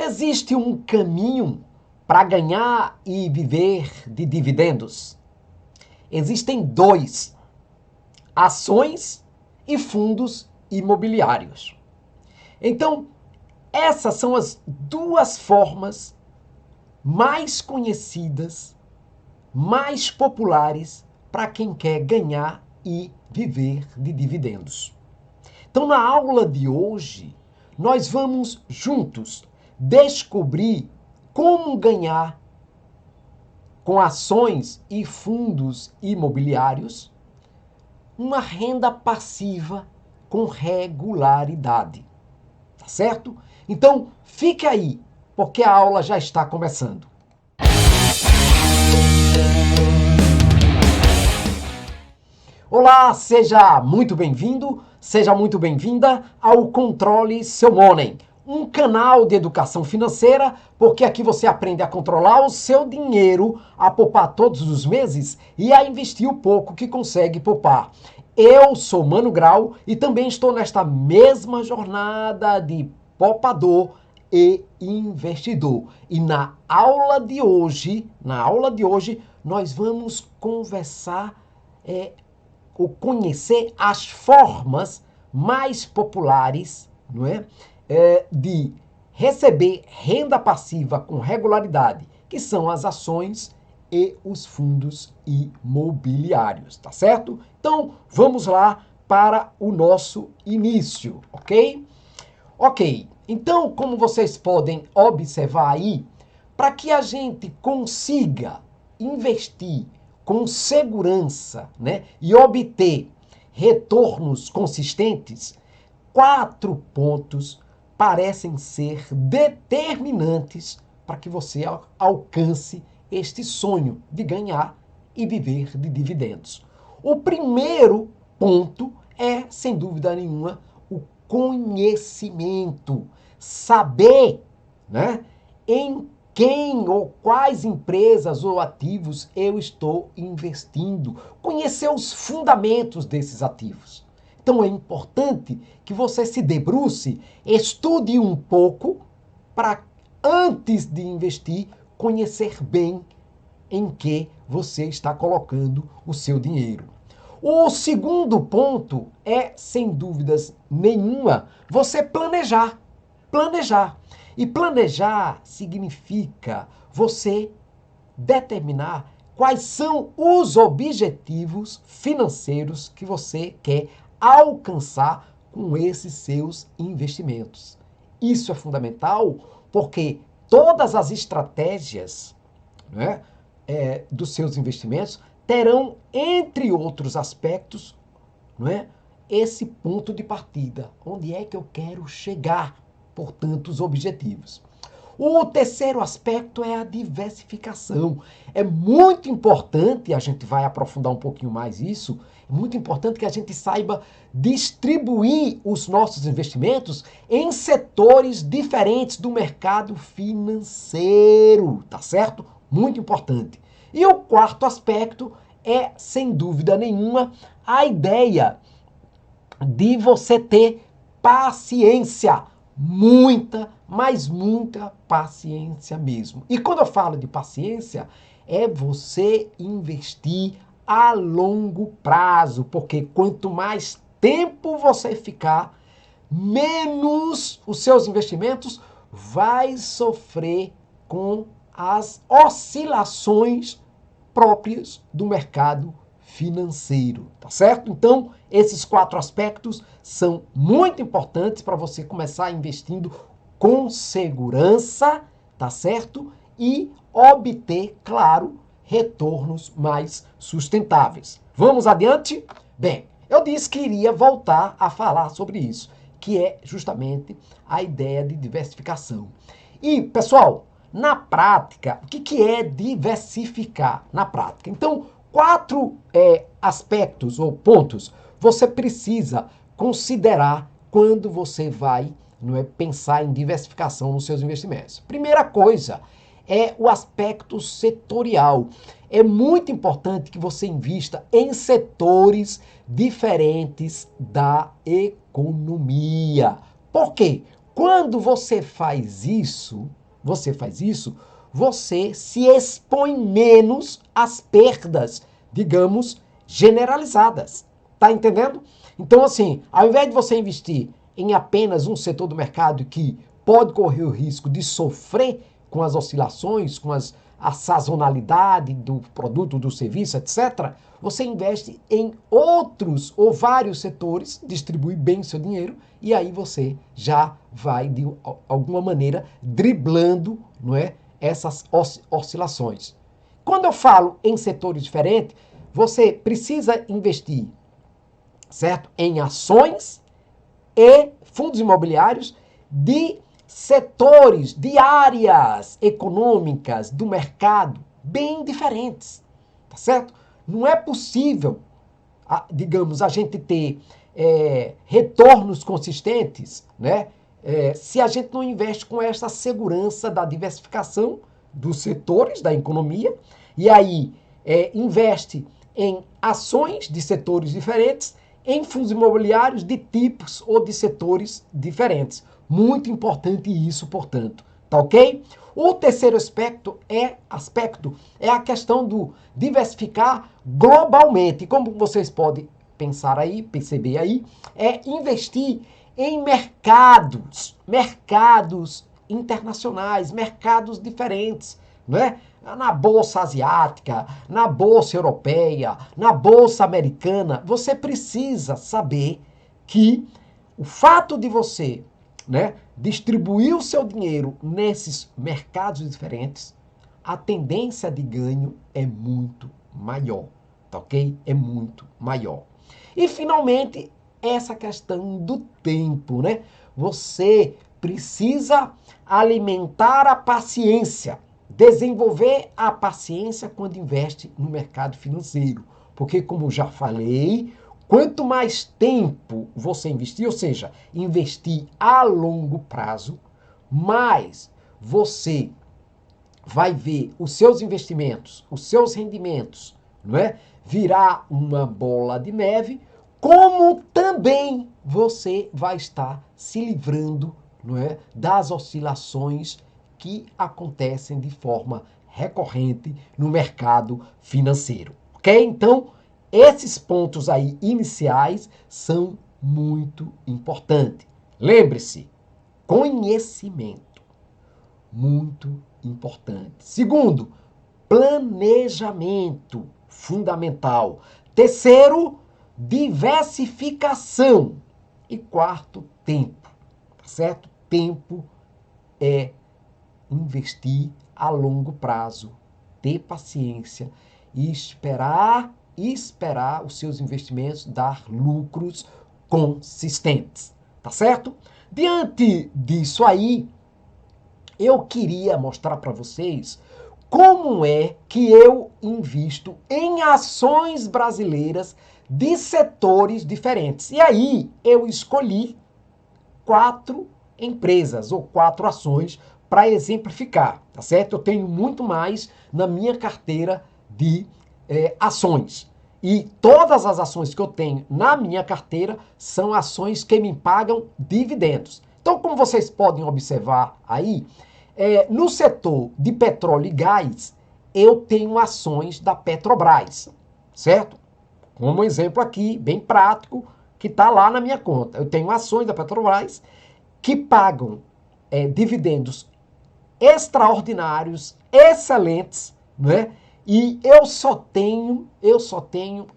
Existe um caminho para ganhar e viver de dividendos? Existem dois: ações e fundos imobiliários. Então, essas são as duas formas mais conhecidas, mais populares para quem quer ganhar e viver de dividendos. Então, na aula de hoje, nós vamos juntos descobrir como ganhar com ações e fundos imobiliários uma renda passiva com regularidade. Tá certo? Então, fique aí, porque a aula já está começando. Olá, seja muito bem-vindo, seja muito bem-vinda ao Controle Seu Money, um canal de educação financeira, porque aqui você aprende a controlar o seu dinheiro, a poupar todos os meses e a investir o pouco que consegue poupar. Eu sou Mano Grau e também estou nesta mesma jornada de poupador e investidor. E na aula de hoje, nós vamos conversar ou conhecer as formas mais populares, não é, de receber renda passiva com regularidade, que são as ações e os fundos imobiliários, tá certo? Então, vamos lá para o nosso início, ok? Ok, então, como vocês podem observar aí, para que a gente consiga investir com segurança, né, e obter retornos consistentes, 4 pontos parecem ser determinantes para que você alcance este sonho de ganhar e viver de dividendos. O primeiro ponto é, sem dúvida nenhuma, o conhecimento. Saber, né, em quem ou quais empresas ou ativos eu estou investindo. Conhecer os fundamentos desses ativos. Então é importante que você se debruce, estude um pouco para, antes de investir, conhecer bem em que você está colocando o seu dinheiro. O segundo ponto é, sem dúvidas nenhuma, você planejar. Planejar. E planejar significa você determinar quais são os objetivos financeiros que você quer alcançar com esses seus investimentos. Isso é fundamental porque todas as estratégias, né, dos seus investimentos terão, entre outros aspectos, não é, esse ponto de partida. Onde é que eu quero chegar? Portanto, os objetivos. O terceiro aspecto é a diversificação. É muito importante, a gente vai aprofundar um pouquinho mais isso, é muito importante que a gente saiba distribuir os nossos investimentos em setores diferentes do mercado financeiro, tá certo? Muito importante. E o quarto aspecto é, sem dúvida nenhuma, a ideia de você ter paciência. Muita, mas muita paciência mesmo. E quando eu falo de paciência, é você investir a longo prazo, porque quanto mais tempo você ficar, menos os seus investimentos vai sofrer com as oscilações próprias do mercado financeiro, tá certo? Então, esses 4 aspectos são muito importantes para você começar investindo com segurança, tá certo? E obter, claro, retornos mais sustentáveis. Vamos adiante? Bem, eu disse que iria voltar a falar sobre isso, que é justamente a ideia de diversificação. E, pessoal, na prática, o que é diversificar na prática? Então, 4 aspectos ou pontos você precisa considerar quando você vai, não é, pensar em diversificação nos seus investimentos. Primeira coisa é o aspecto setorial. É muito importante que você invista em setores diferentes da economia. Por quê? Quando você faz isso, você se expõe menos às perdas, digamos, generalizadas. Tá entendendo? Então, assim, ao invés de você investir em apenas um setor do mercado que pode correr o risco de sofrer com as oscilações, com a sazonalidade do produto, do serviço, etc., você investe em outros ou vários setores, distribui bem o seu dinheiro e aí você já vai, de alguma maneira, driblando, não é, essas oscilações. Quando eu falo em setores diferentes, você precisa investir, certo? Em ações e fundos imobiliários de setores, de áreas econômicas do mercado bem diferentes, tá certo? Não é possível, digamos, a gente ter retornos consistentes, né? Se a gente não investe com essa segurança da diversificação dos setores da economia e aí investe em ações de setores diferentes, em fundos imobiliários de tipos ou de setores diferentes. Muito importante isso, portanto. Tá ok? O terceiro aspecto é a questão do diversificar globalmente. Como vocês podem pensar aí, perceber aí, é investir em mercados internacionais, mercados diferentes, não é? Na bolsa asiática, na bolsa europeia, na bolsa americana, você precisa saber que o fato de você, né, distribuir o seu dinheiro nesses mercados diferentes, a tendência de ganho é muito maior, tá ok? É muito maior. E finalmente, essa questão do tempo, né? Você precisa alimentar a paciência, desenvolver a paciência quando investe no mercado financeiro. Porque, como já falei, quanto mais tempo você investir, ou seja, investir a longo prazo, mais você vai ver os seus investimentos, os seus rendimentos, não é? Virar uma bola de neve, como também você vai estar se livrando, não é, das oscilações que acontecem de forma recorrente no mercado financeiro. OK? Então, esses pontos aí iniciais são muito importantes. Lembre-se, conhecimento, muito importante. Segundo, planejamento, fundamental. Terceiro, diversificação. E quarto, tempo, tá certo? Tempo é investir a longo prazo, ter paciência e esperar os seus investimentos dar lucros consistentes, tá certo? Diante disso aí, eu queria mostrar para vocês como é que eu invisto em ações brasileiras de setores diferentes. E aí eu escolhi 4 empresas ou 4 ações para exemplificar, tá certo? Eu tenho muito mais na minha carteira de ações. E todas as ações que eu tenho na minha carteira são ações que me pagam dividendos. Então, como vocês podem observar aí, no setor de petróleo e gás, eu tenho ações da Petrobras, certo? Como um exemplo aqui, bem prático, que está lá na minha conta. Eu tenho ações da Petrobras que pagam dividendos extraordinários, excelentes, né? E eu só tenho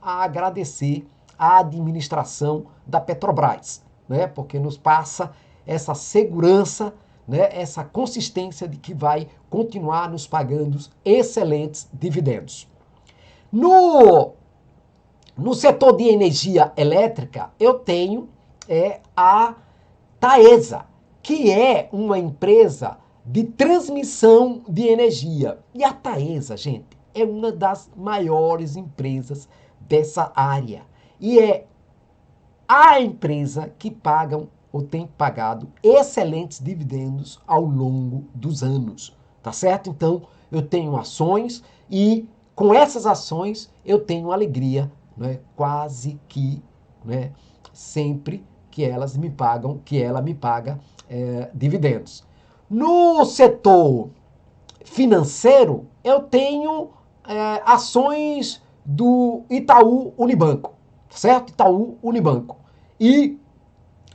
a agradecer à administração da Petrobras, né? Porque nos passa essa segurança, né? Essa consistência de que vai continuar nos pagando excelentes dividendos. No setor de energia elétrica, eu tenho a Taesa, que é uma empresa de transmissão de energia. E a Taesa, gente, é uma das maiores empresas dessa área. E é a empresa que pagam ou tem pagado excelentes dividendos ao longo dos anos. Tá certo? Então, eu tenho ações e com essas ações eu tenho alegria, né, quase que, né, sempre que elas me pagam, que ela me paga dividendos. No setor financeiro, eu tenho ações do Itaú Unibanco, certo? Itaú Unibanco. E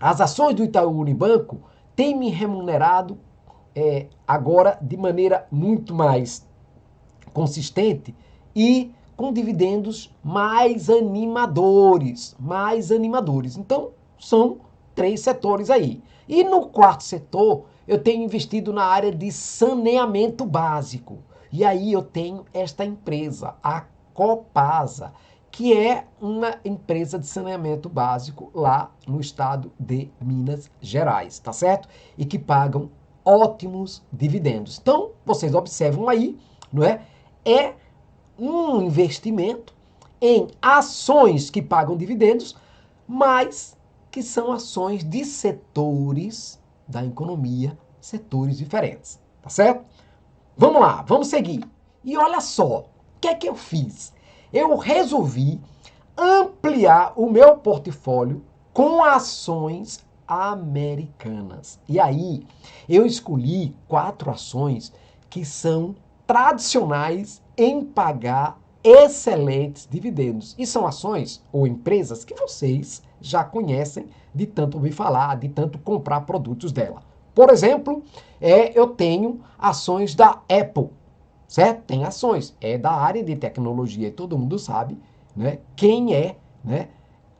as ações do Itaú Unibanco têm me remunerado agora de maneira muito mais consistente e com dividendos mais animadores, Então, são 3 setores aí. E no quarto setor, eu tenho investido na área de saneamento básico. E aí eu tenho esta empresa, a Copasa, que é uma empresa de saneamento básico lá no estado de Minas Gerais, tá certo? E que pagam ótimos dividendos. Então, vocês observam aí, não é? É um investimento em ações que pagam dividendos, mas que são ações de setores da economia, setores diferentes, tá certo? Vamos lá, vamos seguir. E olha só, o que é que eu fiz? Eu resolvi ampliar o meu portfólio com ações americanas. E aí, eu escolhi 4 ações que são tradicionais em pagar excelentes dividendos. E são ações ou empresas que vocês já conhecem de tanto ouvir falar, de tanto comprar produtos dela. Por exemplo, eu tenho ações da Apple, certo? Tem ações, é da área de tecnologia e todo mundo sabe, né, quem é, né,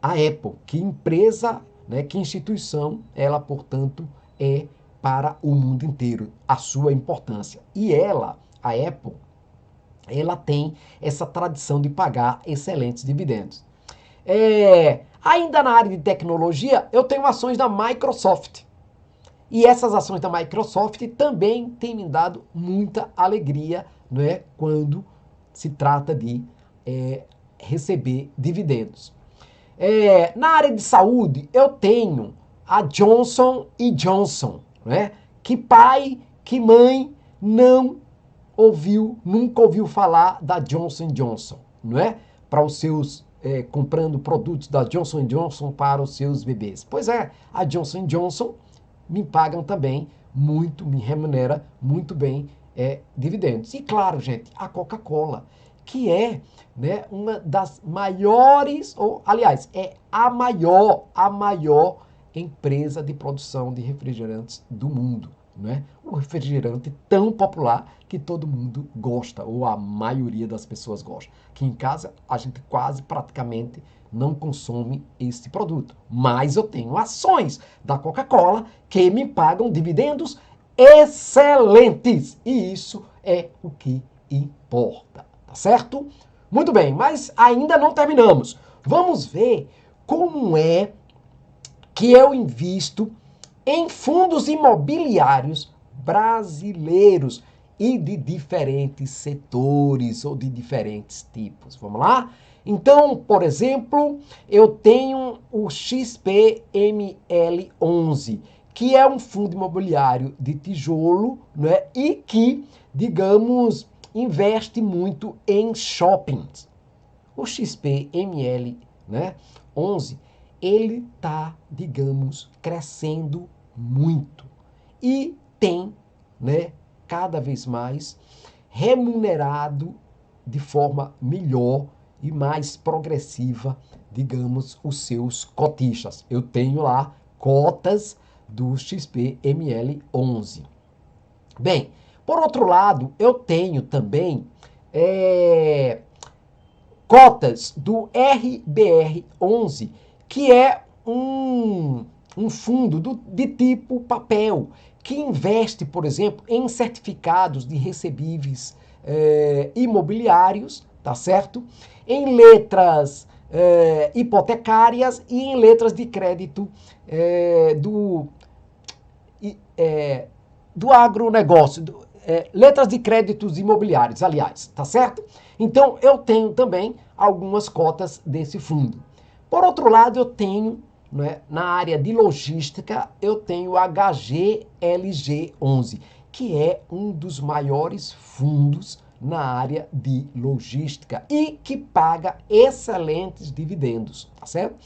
a Apple, que empresa, né, que instituição ela, portanto, é para o mundo inteiro, a sua importância. E ela, a Apple, ela tem essa tradição de pagar excelentes dividendos. Ainda na área de tecnologia, eu tenho ações da Microsoft. E essas ações da Microsoft também têm me dado muita alegria, não é, quando se trata de receber dividendos. Na área de saúde, eu tenho a Johnson Johnson, né? Que pai, que mãe não nunca ouviu falar da Johnson Johnson, não é? Para os seus, comprando produtos da Johnson Johnson para os seus bebês. Pois é, a Johnson Johnson me pagam também me remunera muito bem dividendos. E claro, gente, a Coca-Cola, que é, né, uma das maiores, ou aliás, é a maior empresa de produção de refrigerantes do mundo. Né? Um refrigerante tão popular que todo mundo gosta, ou a maioria das pessoas gosta. Aqui em casa, a gente quase praticamente não consome esse produto. Mas eu tenho ações da Coca-Cola que me pagam dividendos excelentes. E isso é o que importa, tá certo? Muito bem, mas ainda não terminamos. Vamos ver como é que eu invisto em fundos imobiliários brasileiros e de diferentes setores ou de diferentes tipos. Vamos lá? Então, por exemplo, eu tenho o XPML11, que é um fundo imobiliário de tijolo, né, e que, digamos, investe muito em shoppings. O XPML, né, 11, ele está, digamos, crescendo muito e tem, né, cada vez mais remunerado de forma melhor e mais progressiva, digamos, os seus cotistas. Eu tenho lá cotas do XPML11. Bem, por outro lado, eu tenho também cotas do RBR11, que é um fundo de tipo papel, que investe, por exemplo, em certificados de recebíveis imobiliários, tá certo? Em letras hipotecárias e em letras de crédito do agronegócio, letras de créditos imobiliários, aliás, tá certo? Então, eu tenho também algumas cotas desse fundo. Por outro lado, eu tenho, né, na área de logística, eu tenho o HGLG11, que é um dos maiores fundos na área de logística e que paga excelentes dividendos, tá certo?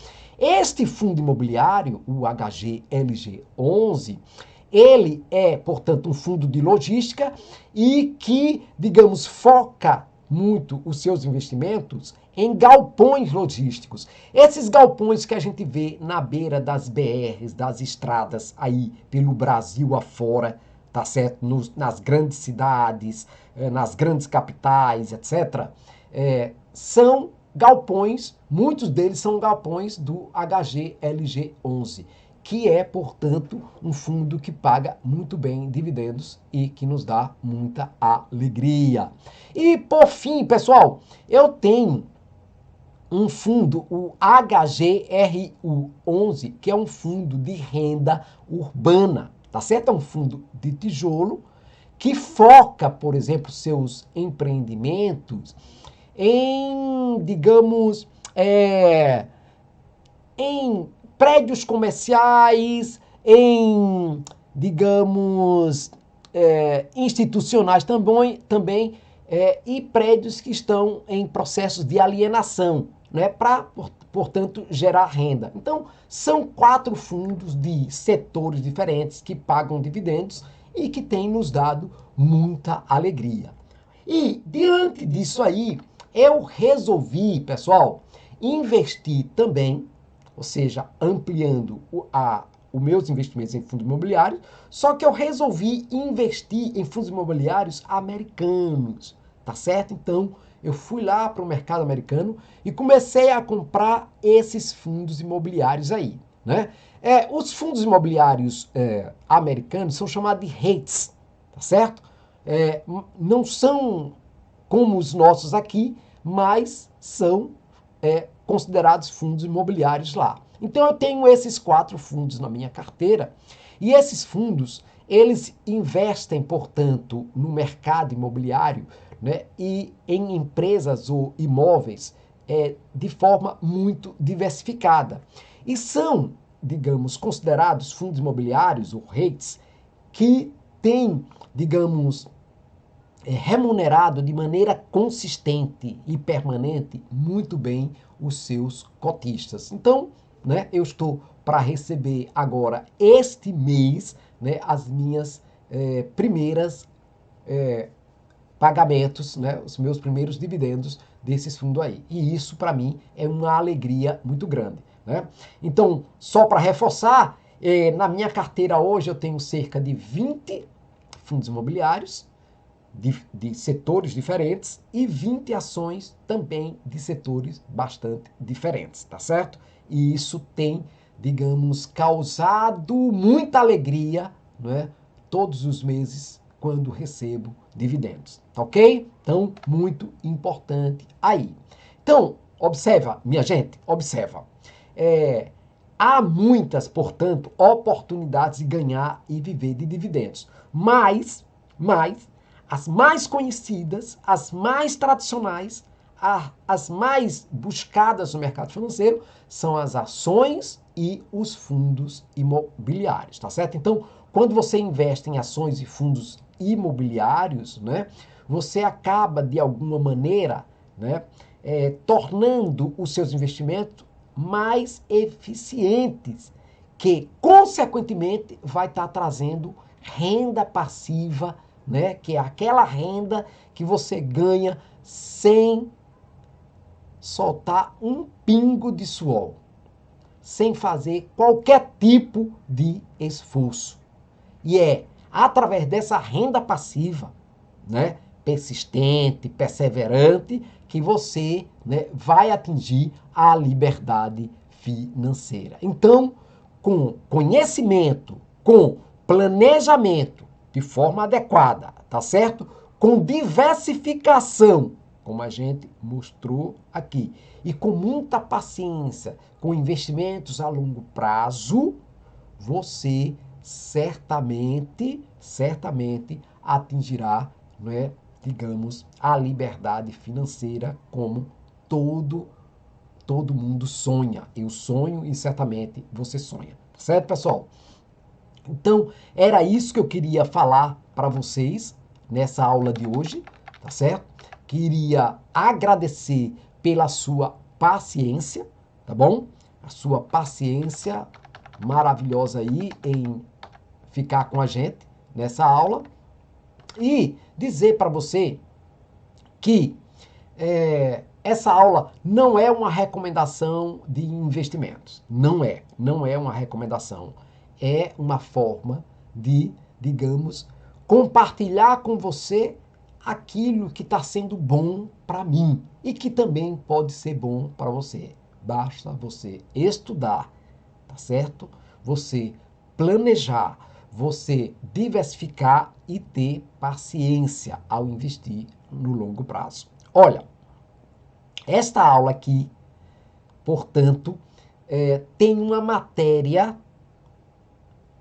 Este fundo imobiliário, o HGLG11, ele é, portanto, um fundo de logística e que, digamos, foca muito os seus investimentos em galpões logísticos. Esses galpões que a gente vê na beira das BRs, das estradas aí pelo Brasil afora, tá certo? Nas grandes cidades, nas grandes capitais, etc. São galpões, muitos deles são galpões do HGLG11, que é, portanto, um fundo que paga muito bem dividendos e que nos dá muita alegria. E, por fim, pessoal, eu tenho um fundo, o HGRU11, que é um fundo de renda urbana, tá certo? É um fundo de tijolo que foca, por exemplo, seus empreendimentos em, digamos, em prédios comerciais, em, digamos, institucionais também e prédios que estão em processos de alienação, né, para, portanto, gerar renda. Então, são 4 fundos de setores diferentes que pagam dividendos e que têm nos dado muita alegria. E, diante disso aí, eu resolvi, pessoal, investir também, ou seja, ampliando os meus investimentos em fundos imobiliários, só que eu resolvi investir em fundos imobiliários americanos, tá certo? Então, eu fui lá para o mercado americano e comecei a comprar esses fundos imobiliários aí, né? Os fundos imobiliários americanos são chamados de REITs, tá certo? Não são como os nossos aqui, mas são considerados fundos imobiliários lá. Então eu tenho esses 4 fundos na minha carteira e esses fundos, eles investem, portanto, no mercado imobiliário, né, e em empresas ou imóveis de forma muito diversificada. E são, digamos, considerados fundos imobiliários ou REITs que têm, digamos, remunerado de maneira consistente e permanente muito bem os seus cotistas. Então, né, eu estou para receber agora este mês, né, as minhas primeiras pagamentos, né, os meus primeiros dividendos desses fundos aí. E isso para mim é uma alegria muito grande, né? Então, só para reforçar, na minha carteira hoje eu tenho cerca de 20 fundos imobiliários de setores diferentes e 20 ações também de setores bastante diferentes, tá certo? E isso tem, digamos, causado muita alegria, né, todos os meses quando recebo dividendos, tá ok? Então, muito importante aí. Então, observa, minha gente, observa. Há muitas, portanto, oportunidades de ganhar e viver de dividendos, mas as mais conhecidas, as mais tradicionais, as mais buscadas no mercado financeiro são as ações e os fundos imobiliários, tá certo? Então, quando você investe em ações e fundos imobiliários, né, você acaba, de alguma maneira, né, tornando os seus investimentos mais eficientes, que, consequentemente, vai estar trazendo renda passiva, né? Que é aquela renda que você ganha sem soltar um pingo de suor, sem fazer qualquer tipo de esforço. E é através dessa renda passiva, né, persistente, perseverante, que você, né, vai atingir a liberdade financeira. Então, com conhecimento, com planejamento de forma adequada, tá certo? Com diversificação, como a gente mostrou aqui, e com muita paciência, com investimentos a longo prazo, você certamente atingirá, né, digamos, a liberdade financeira como todo mundo sonha. Eu sonho e certamente você sonha. Certo, pessoal? Então, era isso que eu queria falar para vocês nessa aula de hoje, tá certo? Queria agradecer pela sua paciência, tá bom? a sua paciência maravilhosa aí em ficar com a gente nessa aula e dizer para você que essa aula não é uma recomendação de investimentos. Não é uma recomendação. É uma forma de, digamos, compartilhar com você aquilo que está sendo bom para mim e que também pode ser bom para você. Basta você estudar, tá certo? Você planejar, você diversificar e ter paciência ao investir no longo prazo. Olha, esta aula aqui, portanto, tem uma matéria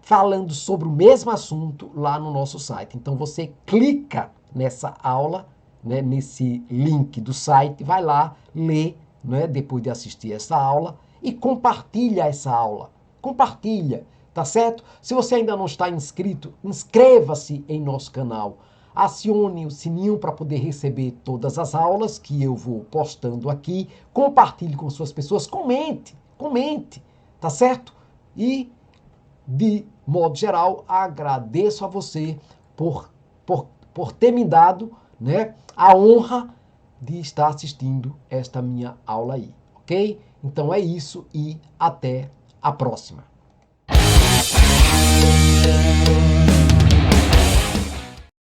falando sobre o mesmo assunto lá no nosso site. Então você clica nessa aula, né, nesse link do site, vai lá, lê, né, depois de assistir essa aula e compartilha essa aula. Compartilha, tá certo? Se você ainda não está inscrito, inscreva-se em nosso canal. Acione o sininho para poder receber todas as aulas que eu vou postando aqui. Compartilhe com suas pessoas, comente, tá certo? E, de modo geral, agradeço a você por ter me dado, né, a honra de estar assistindo esta minha aula aí, ok? Então é isso e até a próxima.